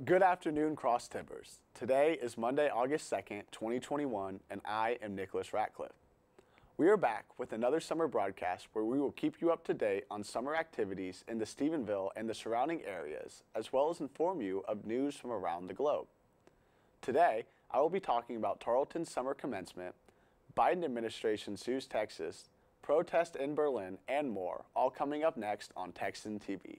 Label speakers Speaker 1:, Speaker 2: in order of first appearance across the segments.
Speaker 1: Good afternoon, Cross Timbers. Today is Monday, August 2nd, 2021, and I am Nicholas Ratcliff. We are back with another summer broadcast where we will keep you up to date on summer activities in the Stephenville and the surrounding areas, as well as inform you of news from around the globe. Today, I will be talking about Tarleton's summer commencement, Biden administration sues Texas, protest in Berlin, and more, all coming up next on Texan TV.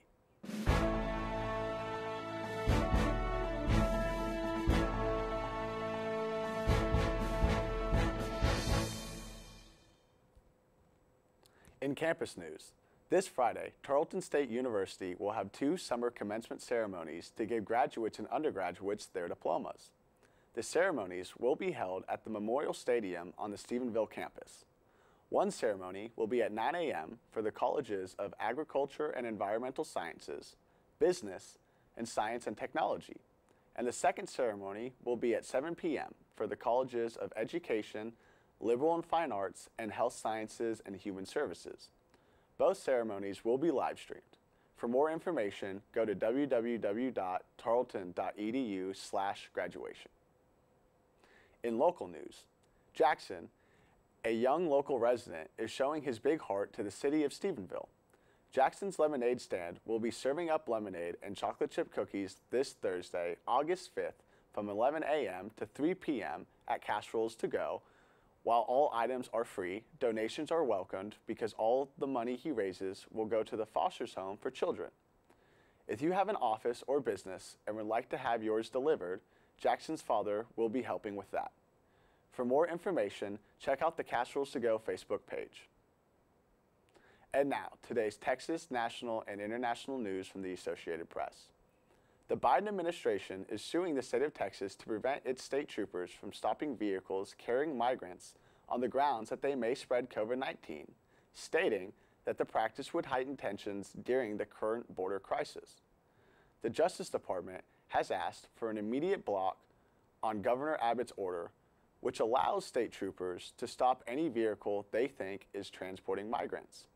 Speaker 1: In campus news, this Friday, Tarleton State University will have two summer commencement ceremonies to give graduates and undergraduates their diplomas. The ceremonies will be held at the Memorial Stadium on the Stephenville campus. One ceremony will be at 9 a.m. for the colleges of Agriculture and Environmental Sciences, Business, and Science and Technology, and the second ceremony will be at 7 p.m. for the colleges of Education, Liberal and Fine Arts, and Health Sciences and Human Services. Both ceremonies will be live streamed. For more information, go to www.tarleton.edu/graduation. In local news, Jackson, a young local resident, is showing his big heart to the city of Stephenville. Jackson's lemonade stand will be serving up lemonade and chocolate chip cookies this Thursday, August 5th, from 11 a.m. to 3 p.m. at Casseroles to Go. While all items are free, donations are welcomed because all the money he raises will go to the Foster's Home for Children. If you have an office or business and would like to have yours delivered, Jackson's father will be helping with that. For more information, check out the Casseroles to Go Facebook page. And now, today's Texas, national, and international news from the Associated Press. The Biden administration is suing the state of Texas to prevent its state troopers from stopping vehicles carrying migrants on the grounds that they may spread COVID-19, stating that the practice would heighten tensions during the current border crisis. The Justice Department has asked for an immediate block on Governor Abbott's order, which allows state troopers to stop any vehicle they think is transporting migrants.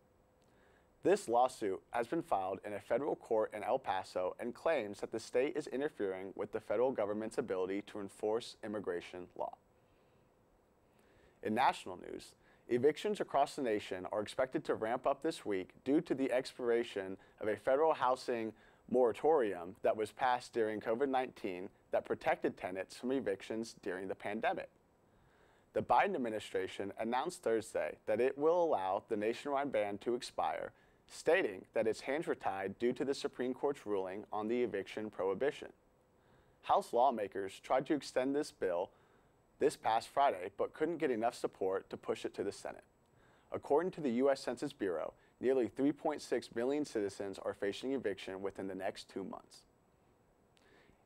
Speaker 1: This lawsuit has been filed in a federal court in El Paso and claims that the state is interfering with the federal government's ability to enforce immigration law. In national news, evictions across the nation are expected to ramp up this week due to the expiration of a federal housing moratorium that was passed during COVID-19 that protected tenants from evictions during the pandemic. The Biden administration announced Thursday that it will allow the nationwide ban to expire, stating that its hands were tied due to the Supreme Court's ruling on the eviction prohibition. House lawmakers tried to extend this bill this past Friday, but couldn't get enough support to push it to the Senate. According to the U.S. Census Bureau, nearly 3.6 million citizens are facing eviction within the next 2 months.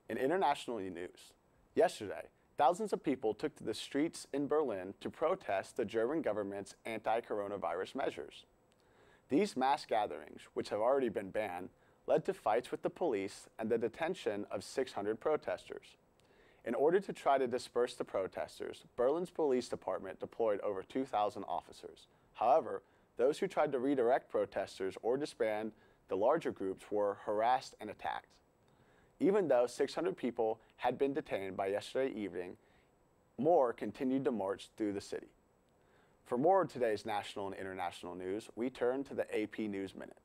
Speaker 1: In international news, yesterday, thousands of people took to the streets in Berlin to protest the German government's anti-coronavirus measures. These mass gatherings, which have already been banned, led to fights with the police and the detention of 600 protesters. In order to try to disperse the protesters, Berlin's police department deployed over 2,000 officers. However, those who tried to redirect protesters or disband the larger groups were harassed and attacked. Even though 600 people had been detained by yesterday evening, more continued to march through the city. For more of today's national and international news, we turn to the AP News Minute.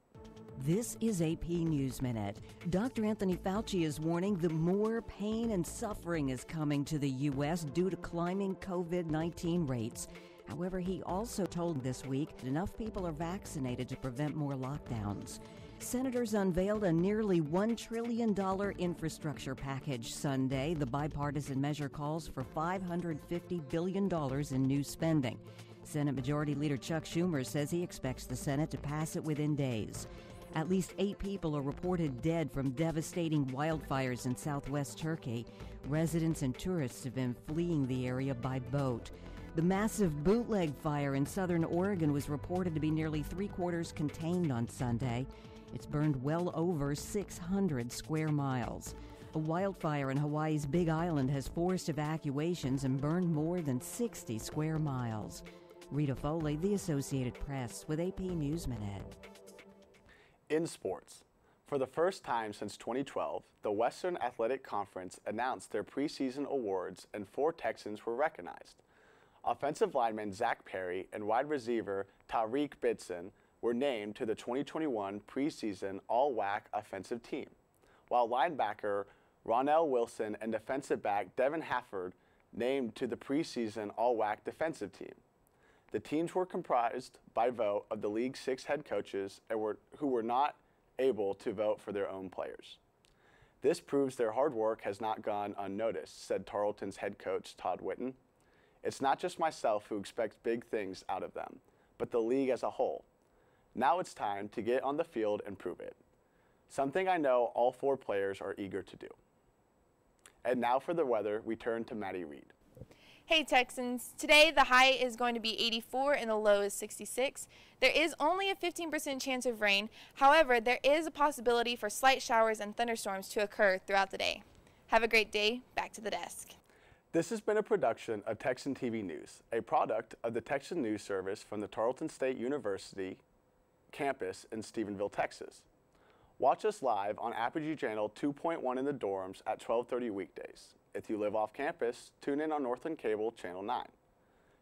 Speaker 2: This is AP News Minute. Dr. Anthony Fauci is warning that more pain and suffering is coming to the U.S. due to climbing COVID-19 rates. However, he also told this week that enough people are vaccinated to prevent more lockdowns. Senators unveiled a nearly $1 trillion infrastructure package Sunday. The bipartisan measure calls for $550 billion in new spending. Senate Majority Leader Chuck Schumer says he expects the Senate to pass it within days. At least 8 people are reported dead from devastating wildfires in southwest Turkey. Residents and tourists have been fleeing the area by boat. The massive bootleg fire in southern Oregon was reported to be nearly 3/4 contained on Sunday. It's burned well over 600 square miles. A wildfire in Hawaii's Big Island has forced evacuations and burned more than 60 square miles. Rita Foley, The Associated Press, with AP News Minute.
Speaker 1: In sports, For the first time since 2012, the Western Athletic Conference announced their preseason awards and 4 Texans were recognized. Offensive lineman Zach Perry and wide receiver Tariq Bitson were named to the 2021 preseason All-WAC offensive team, while linebacker Ronell Wilson and defensive back Devin Hafford named to the preseason All-WAC defensive team. The teams were comprised by vote of the league's 6 head coaches who were not able to vote for their own players. This proves their hard work has not gone unnoticed, said Tarleton's head coach Todd Whitten. It's not just myself who expects big things out of them, but the league as a whole. Now it's time to get on the field and prove it. Something I know all 4 players are eager to do. And now for the weather, we turn to Maddie Reed.
Speaker 3: Hey Texans, today the high is going to be 84 and the low is 66. There is only a 15% chance of rain. However, there is a possibility for slight showers and thunderstorms to occur throughout the day. Have a great day. Back to the desk.
Speaker 1: This has been a production of Texan TV News, a product of the Texan News Service from the Tarleton State University campus in Stephenville, Texas. Watch us live on Apogee Channel 2.1 in the dorms at 12:30 weekdays. If you live off campus, tune in on Northland Cable Channel 9.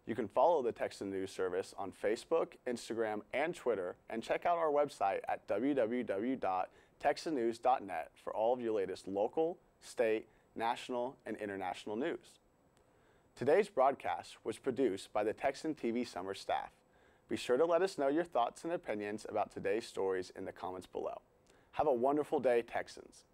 Speaker 1: You can follow the Texan News Service on Facebook, Instagram, and Twitter, and check out our website at www.texannews.net for all of your latest local, state, national, and international news. Today's broadcast was produced by the Texan TV summer staff. Be sure to let us know your thoughts and opinions about today's stories in the comments below. Have a wonderful day, Texans.